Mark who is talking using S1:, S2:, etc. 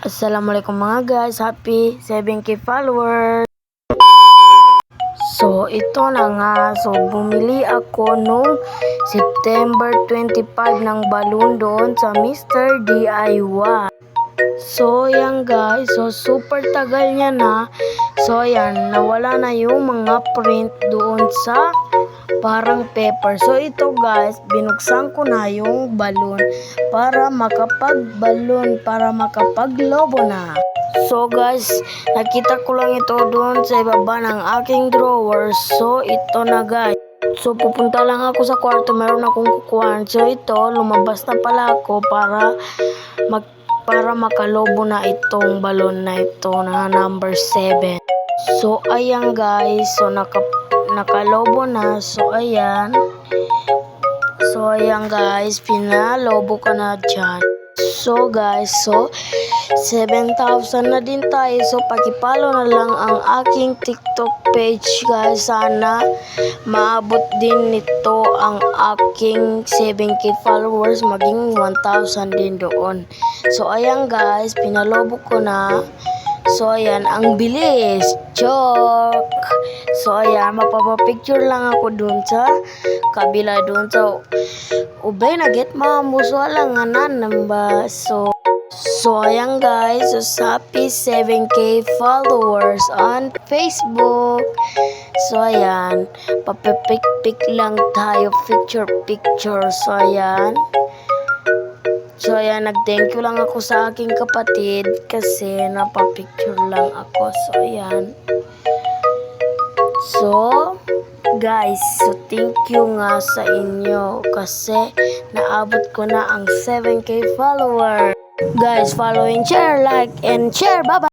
S1: Assalamualaikum mga guys, happy 7k followers. So ito na nga, so bumili ako nung September 25 ng balloon doon sa Mr. DIY. So yan guys, so super tagal niya na. So yan, nawala na yung mga print doon sa parang paper. So ito guys, binuksan ko na yung balloon para makapag-balloon, para makapag-lobo na. So guys, nakita ko lang ito doon sa ibaba ng aking drawer. So ito na guys. So pupunta lang ako sa kwarto, meron akong kukuhaan. So ito, lumabas na pala ako para makalobo na itong balon na ito na number 7. So ayan guys, so nakalobo na. So ayan guys, pinalobo ko na dyan. So guys, so 7,000 na din tayo. So pakipalo na lang ang aking TikTok page guys. Sana maabot din nito ang aking 7k followers, maging 1,000 din doon. So ayan guys, pinalobo ko na. So ayan, ang bilis. Joke. So ayan, mapapapicture lang ako dun sa kabila dun sa ubay na get mamuso lang nga namba. So ayan guys, so happy 7k followers on Facebook. So ayan, papapik-pik lang tayo, picture. So ayan, nag-thank you lang ako sa aking kapatid kasi napapicture lang ako. So ayan. So guys, so thank you nga sa inyo kasi naabot ko na ang 7k follower. Guys, follow and share, like and share. Bye-bye.